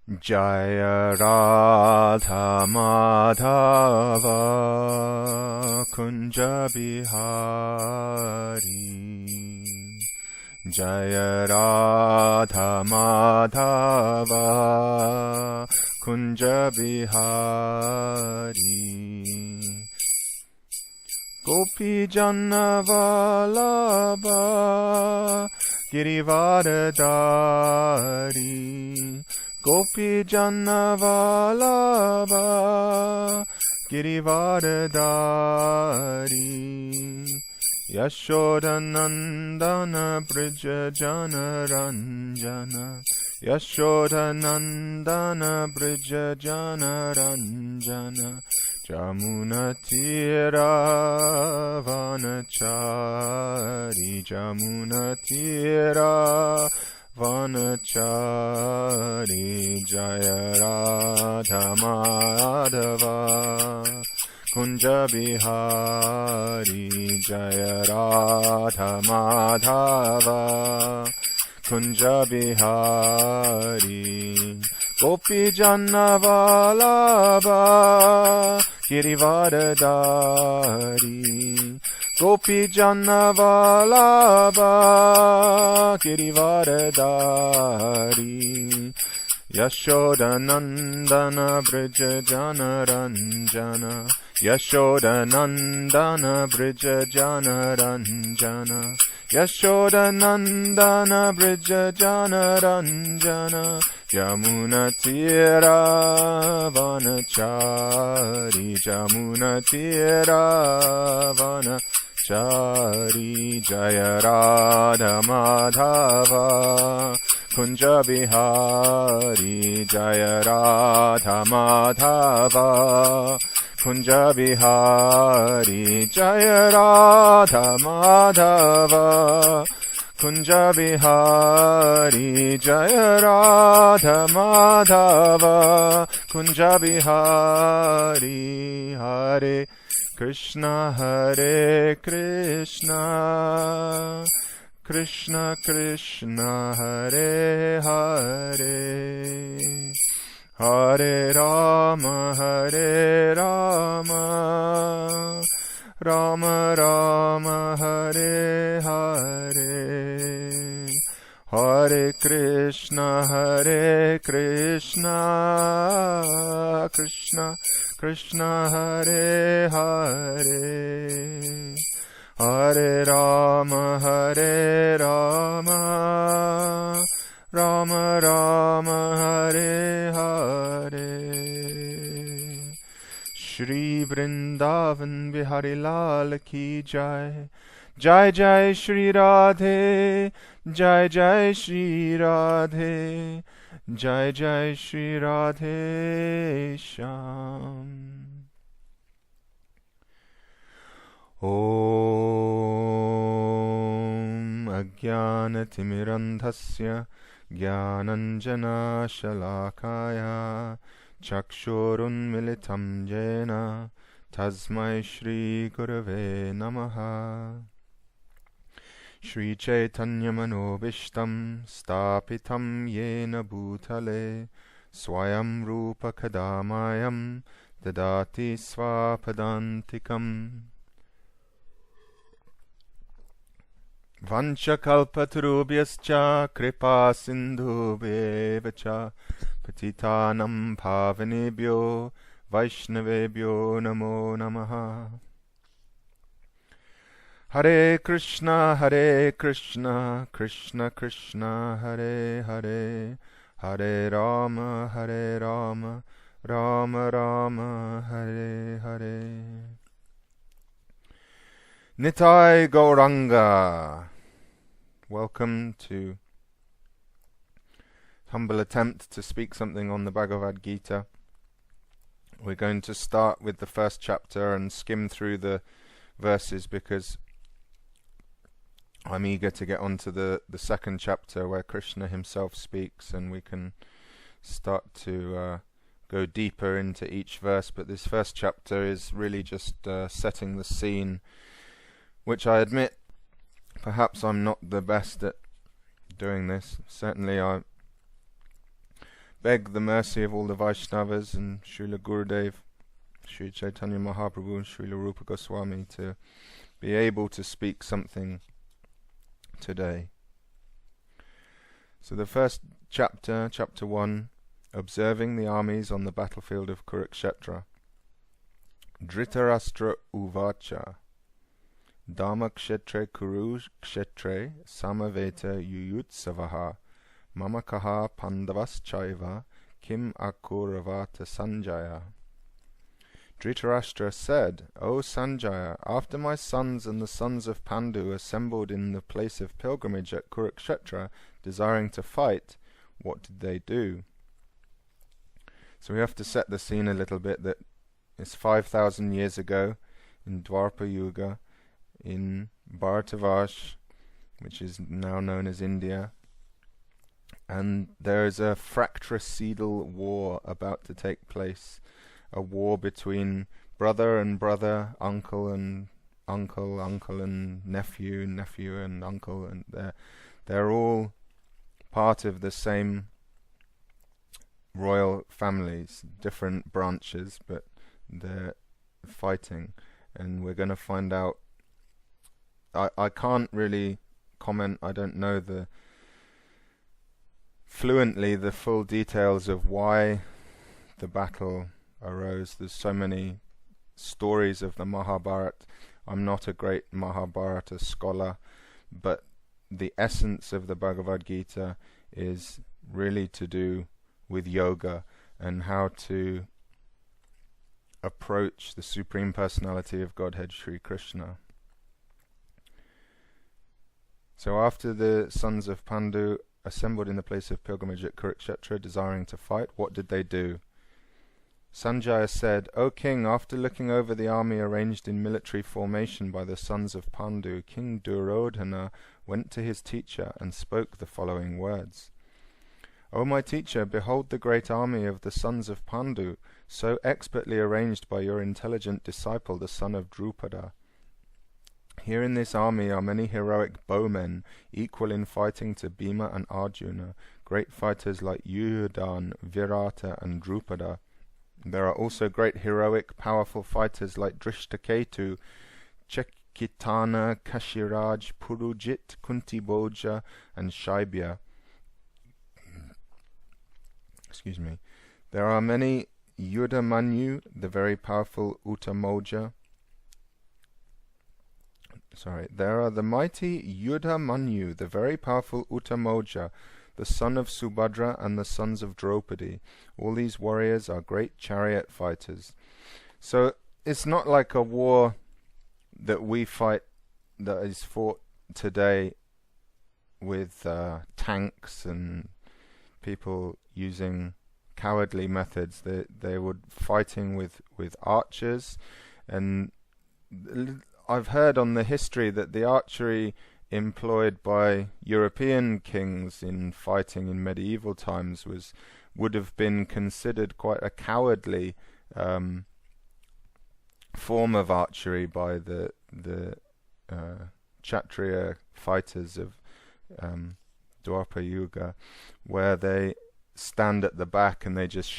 Jaya Radha Madhava Kunja Bihari. Jaya Radha Madhava Kunja Bihari. Gopi Janna Vallabha Girivardhari. Gopi Janna Vallabha Girivardhari. Yashodanandana Brija Jana Ranjana. Yashodanandana Brija Jana Ranjana. Jamuna Tira Vanachari. Jamuna Tira Vanachari. Jaya Radha Madhava Kunja Bihari. Jaya Radha Madhava Kunja Bihari. Gopi Janna Vallabha Girivardhari. Gopi Janna Vallabha Girivardhari. Yashodanandana Brija Jana Ranjana. Yashodanandana Brija Jana Ranjana. Yashodanandana Brija Jana Ranjana. Jamuna Tira Vanachari. Jamuna Tira Vanachari. Jaya Radha Madhava Kunja Bihari. Jaya Radha Madhava Kunja Bihari. Jaya Radha Madhava Kunja Bihari. Jaya Radha Madhava Kunja Bihari. Hare Krishna Hare Krishna Krishna Krishna Hare Hare. Hare Rama Hare Rama Rama Rama Hare Hare. Hare Krishna Krishna Krishna Hare Hare. Hare Rama Rama Rama Hare Hare. Shri Vrindavan Bihari Lal Ki Jai. Jai Jai Shri Radhe. Jai Jai Shri Radhe. Jai Jai Shri Radhe Shyam. Om Ajnanatirandhasya Jnananjana Shalakaya Chakshurunmilitam Jena Tasmai Shri Gurave Namaha. Shri Chaitanya Manobishtam Stapitam Yena Bhutale Swayam Rupa Kadamayam Dadati Swapadantikam. Vanchakalpatarubhyascha kripa sindhubhyevacha patitanam pavanebhyo vaishnavebhyo namo namaha. Hare Krishna Krishna Krishna Hare Hare. Hare Rama Rama Rama Hare Hare. Nitai Gauranga. Welcome to humble attempt to speak something on the Bhagavad Gita. We're going to start with the first chapter and skim through the verses because I'm eager to get on to the second chapter where Krishna himself speaks, and we can start to go deeper into each verse. But this first chapter is really just setting the scene, which I admit perhaps I'm not the best at doing this. Certainly I beg the mercy of all the Vaishnavas and Srila Gurudev, Sri Chaitanya Mahaprabhu and Srila Rupa Goswami to be able to speak something today. So the first chapter, chapter 1, observing the armies on the battlefield of Kurukshetra. Dhritarashtra uvacha Dharmakshetre Kurukshetre samaveta yuyutsavaha mamakaha pandavas chaiva kim akuravata Sanjaya. Dhritarashtra said, O Sanjaya, after my sons and the sons of Pandu assembled in the place of pilgrimage at Kurukshetra, desiring to fight, what did they do? So we have to set the scene a little bit, that it's 5,000 years ago in Dwapara Yuga in Bharatavash, which is now known as India, and there is a fratricidal war about to take place, a war between brother and brother, uncle and uncle, uncle and nephew, nephew and uncle, and they're all part of the same royal families, different branches, but they're fighting, and we're going to find out. I can't really comment, I don't know fluently the full details of why the battle arose. There's so many stories of the Mahabharata. I'm not a great Mahabharata scholar, but the essence of the Bhagavad Gita is really to do with yoga and how to approach the Supreme Personality of Godhead Sri Krishna. So after the sons of Pandu assembled in the place of pilgrimage at Kurukshetra desiring to fight, what did they do? Sanjaya said, O king, after looking over the army arranged in military formation by the sons of Pandu, King Duryodhana went to his teacher and spoke the following words. O my teacher, behold the great army of the sons of Pandu, so expertly arranged by your intelligent disciple, the son of Drupada. Here in this army are many heroic bowmen, equal in fighting to Bhima and Arjuna, great fighters like Yudhan, Virata and Drupada. There are also great heroic, powerful fighters like Drishtaketu, Chekitana, Kashiraj, Purujit, Kuntiboja and Shaibya. Excuse me. There are many Yudhamanyu, the very powerful Uttamoja. There are the mighty Yudhamanyu, the very powerful Uttamoja, the son of Subhadra and the sons of Draupadi. All these warriors are great chariot fighters. So it's not like a war that we fight that is fought today with tanks and people using cowardly methods. They were fighting with archers, and I've heard on the history that the archery employed by European kings in fighting in medieval times would have been considered quite a cowardly form of archery by the Kshatriya fighters of Dwapara Yuga, where they stand at the back and they just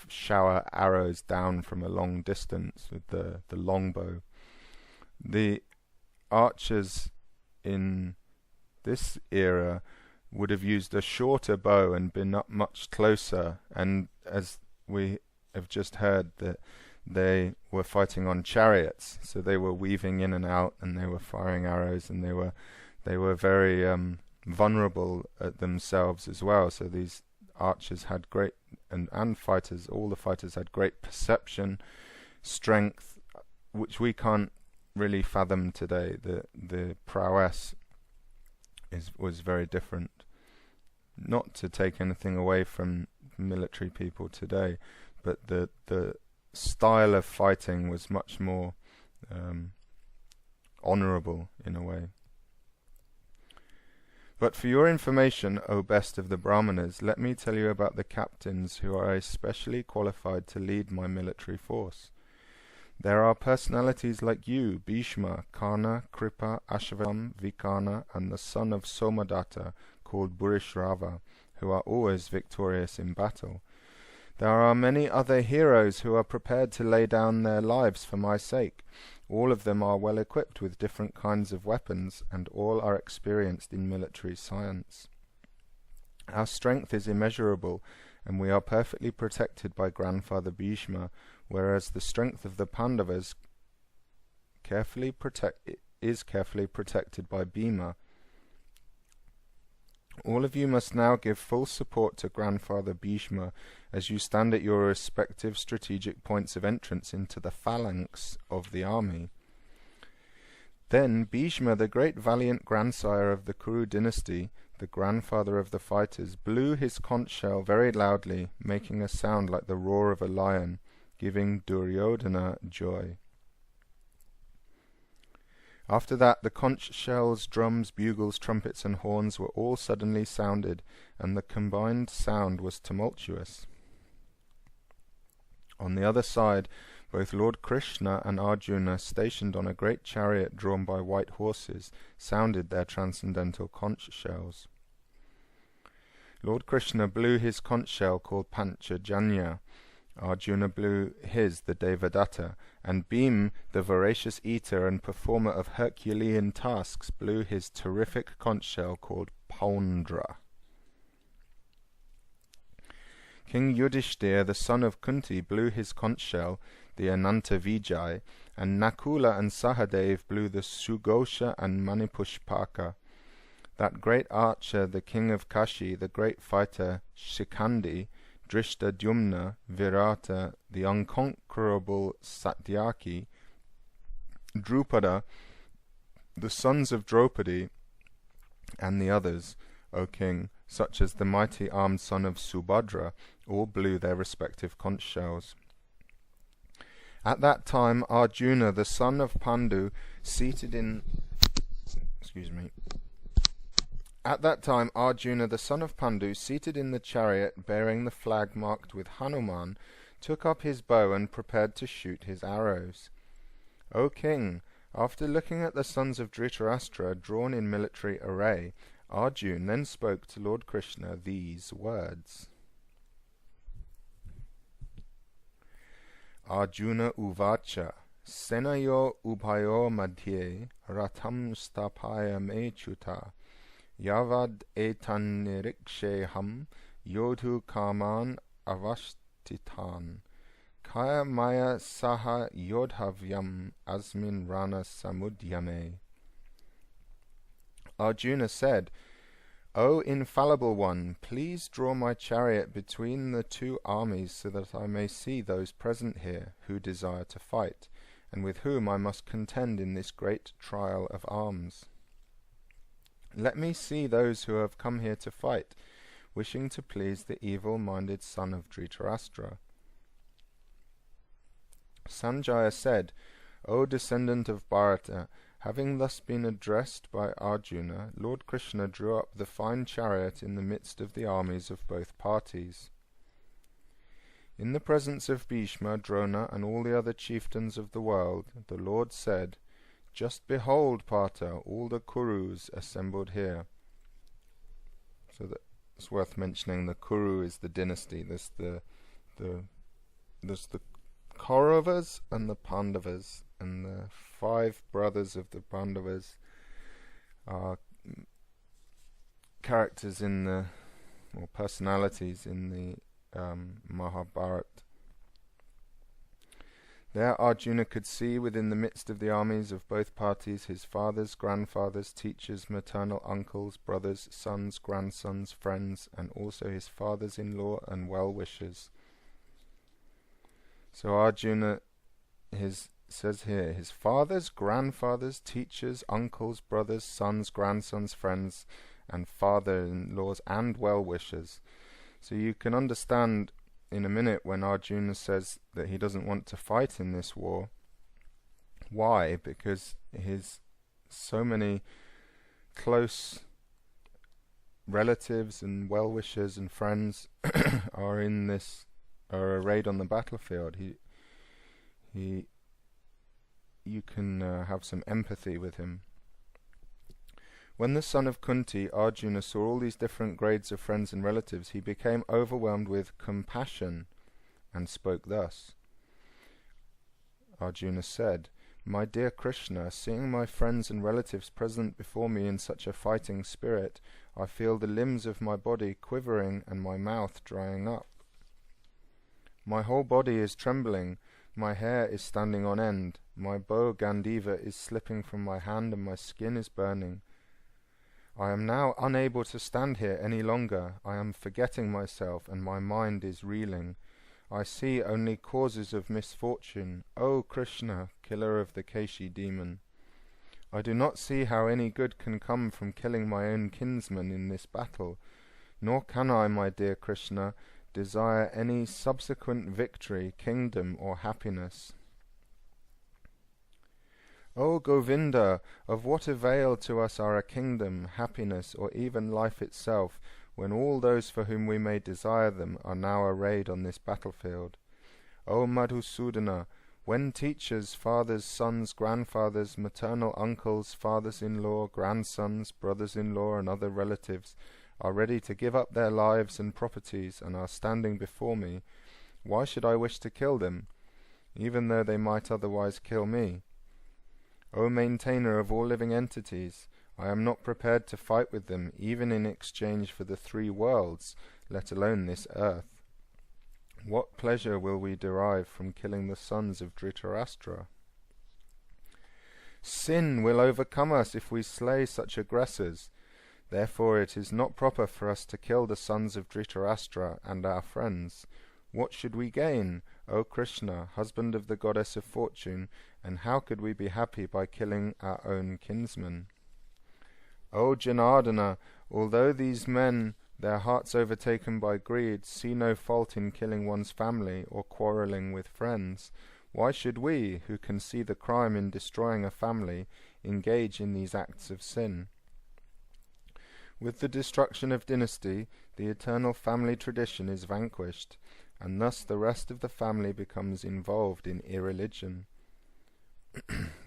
shower arrows down from a long distance with the longbow. The archers in this era would have used a shorter bow and been up much closer, and as we have just heard, that they were fighting on chariots, so they were weaving in and out and they were firing arrows, and they were very vulnerable at themselves as well. So these archers had great and fighters, all the fighters had great perception, strength, which we can't really fathom today. The prowess was very different. Not to take anything away from military people today, but the style of fighting was much more honorable in a way. But for your information, O best of the Brahmanas, let me tell you about the captains who are especially qualified to lead my military force. There are personalities like you, Bhishma, Karna, Kripa, Ashvathama, Vikana, and the son of Somadatta, called Burishrava, who are always victorious in battle. There are many other heroes who are prepared to lay down their lives for my sake. All of them are well equipped with different kinds of weapons, and all are experienced in military science. Our strength is immeasurable, and we are perfectly protected by Grandfather Bhishma, whereas the strength of the Pandavas is carefully protected by Bhima. All of you must now give full support to Grandfather Bhishma as you stand at your respective strategic points of entrance into the phalanx of the army. Then Bhishma, the great valiant grandsire of the Kuru dynasty, the grandfather of the fighters, blew his conch shell very loudly, making a sound like the roar of a lion, giving Duryodhana joy. After that, the conch shells, drums, bugles, trumpets, and horns were all suddenly sounded, and the combined sound was tumultuous. On the other side, both Lord Krishna and Arjuna, stationed on a great chariot drawn by white horses, sounded their transcendental conch shells. Lord Krishna blew his conch shell called Panchajanya. Arjuna blew his, the Devadatta, and Bhim, the voracious eater and performer of Herculean tasks, blew his terrific conch shell called Paundra. King Yudhishthir, the son of Kunti, blew his conch shell, the Ananta Vijay, and Nakula and Sahadev blew the Sugosha and Manipushpaka. That great archer, the king of Kashi, the great fighter Shikandi, Drishtadyumna, Virata, the unconquerable Satyaki, Drupada, the sons of Draupadi, and the others, O king, such as the mighty armed son of Subhadra, all blew their respective conch shells. At that time Arjuna, the son of Pandu, seated in the chariot bearing the flag marked with Hanuman, took up his bow and prepared to shoot his arrows. O king, after looking at the sons of Dhritarashtra drawn in military array, Arjuna then spoke to Lord Krishna these words. Arjuna uvacha senayo ubhayo madhye ratham stapaya mechuta yavad etan niriksheham yodhu kaman avashtitan kaya maya saha yodhavyam asmin rana samudyame. Arjuna said, O infallible one, please draw my chariot between the two armies so that I may see those present here who desire to fight, and with whom I must contend in this great trial of arms. Let me see those who have come here to fight, wishing to please the evil-minded son of Dhritarashtra. Sanjaya said, O descendant of Bharata, having thus been addressed by Arjuna, Lord Krishna drew up the fine chariot in the midst of the armies of both parties. In the presence of Bhishma, Drona, and all the other chieftains of the world, the Lord said, Just behold, Partha, all the Kurus assembled here. So that it's worth mentioning the Kuru is the dynasty. There's the Kauravas and the Pandavas, and the 5 brothers of the Pandavas are characters in the, or personalities in the Mahabharata. There Arjuna could see within the midst of the armies of both parties his fathers, grandfathers, teachers, maternal uncles, brothers, sons, grandsons, friends, and also his fathers-in-law and well-wishers. So Arjuna says here, his fathers, grandfathers, teachers, uncles, brothers, sons, grandsons, friends, and father-in-laws and well-wishers. So you can understand in a minute when Arjuna says that he doesn't want to fight in this war. Why? Because his so many close relatives and well-wishers and friends are arrayed on the battlefield. You can have some empathy with him. When the son of Kunti, Arjuna, saw all these different grades of friends and relatives, he became overwhelmed with compassion and spoke thus. Arjuna said, "My dear Krishna, seeing my friends and relatives present before me in such a fighting spirit, I feel the limbs of my body quivering and my mouth drying up. My whole body is trembling, my hair is standing on end, my bow Gandiva is slipping from my hand and my skin is burning. I am now unable to stand here any longer. I am forgetting myself and my mind is reeling. I see only causes of misfortune. O Krishna, killer of the Keshi demon, I do not see how any good can come from killing my own kinsman in this battle, nor can I, my dear Krishna, desire any subsequent victory, kingdom, or happiness. O Govinda, of what avail to us are a kingdom, happiness, or even life itself, when all those for whom we may desire them are now arrayed on this battlefield? O Madhusudana, when teachers, fathers, sons, grandfathers, maternal uncles, fathers-in-law, grandsons, brothers-in-law, and other relatives are ready to give up their lives and properties and are standing before me, why should I wish to kill them, even though they might otherwise kill me? O maintainer of all living entities, I am not prepared to fight with them, even in exchange for the 3 worlds, let alone this earth. What pleasure will we derive from killing the sons of Dhritarashtra? Sin will overcome us if we slay such aggressors. Therefore it is not proper for us to kill the sons of Dhritarashtra and our friends. What should we gain, O Krishna, husband of the goddess of fortune, and how could we be happy by killing our own kinsmen? O Janardana, although these men, their hearts overtaken by greed, see no fault in killing one's family or quarrelling with friends, why should we, who can see the crime in destroying a family, engage in these acts of sin? With the destruction of dynasty, the eternal family tradition is vanquished, and thus the rest of the family becomes involved in irreligion.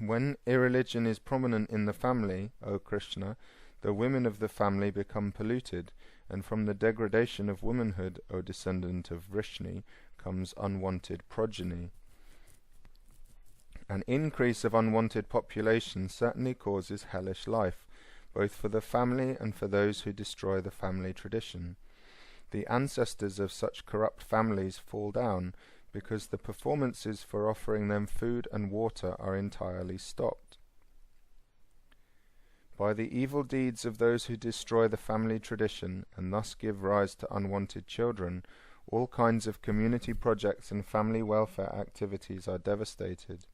When irreligion is prominent in the family, O Krishna, the women of the family become polluted, and from the degradation of womanhood, O descendant of Vrishni, comes unwanted progeny. An increase of unwanted population certainly causes hellish life, both for the family and for those who destroy the family tradition. The ancestors of such corrupt families fall down, because the performances for offering them food and water are entirely stopped. By the evil deeds of those who destroy the family tradition and thus give rise to unwanted children, all kinds of community projects and family welfare activities are devastated.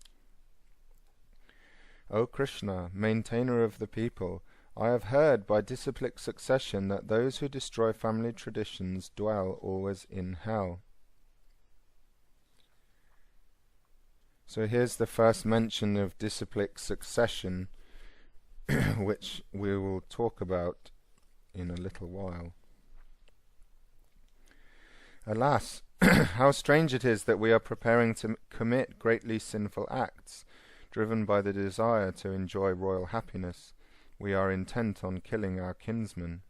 O Krishna, maintainer of the people, I have heard by disciplic succession that those who destroy family traditions dwell always in hell. So here's the first mention of disciplic succession, which we will talk about in a little while. Alas, how strange it is that we are preparing to commit greatly sinful acts, driven by the desire to enjoy royal happiness. We are intent on killing our kinsmen.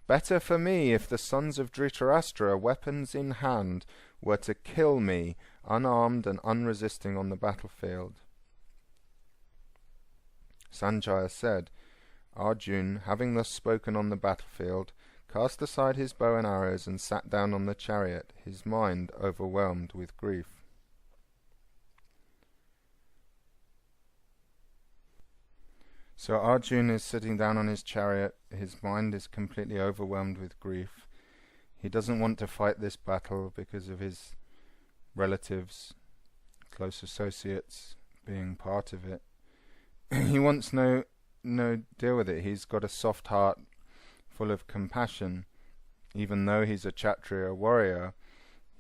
Better for me if the sons of Dhritarashtra, weapons in hand, were to kill me, unarmed and unresisting on the battlefield. Sanjaya said, Arjuna, having thus spoken on the battlefield, cast aside his bow and arrows and sat down on the chariot, his mind overwhelmed with grief. So Arjuna is sitting down on his chariot, his mind is completely overwhelmed with grief. He doesn't want to fight this battle because of his relatives, close associates being part of it. He wants no deal with it. He's got a soft heart full of compassion. Even though he's a Kshatriya warrior,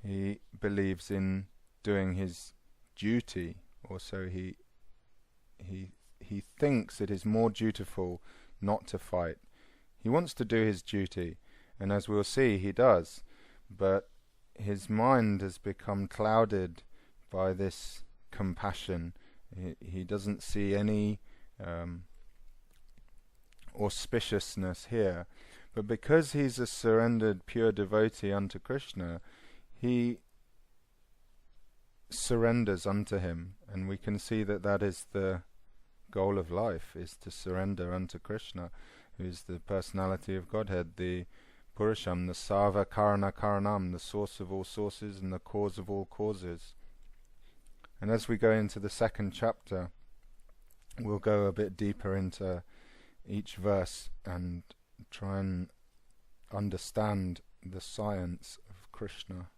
he believes in doing his duty, or so he thinks it is more dutiful not to fight. He wants to do his duty, and as we'll see, he does, but his mind has become clouded by this compassion. He doesn't see any auspiciousness here, but because he's a surrendered pure devotee unto Krishna, he surrenders unto him, and we can see that that is the goal of life, is to surrender unto Krishna, who is the personality of Godhead, the Purusham, the Sarva Karana Karanam, the source of all sources and the cause of all causes. And as we go into the second chapter, we'll go a bit deeper into each verse and try and understand the science of Krishna.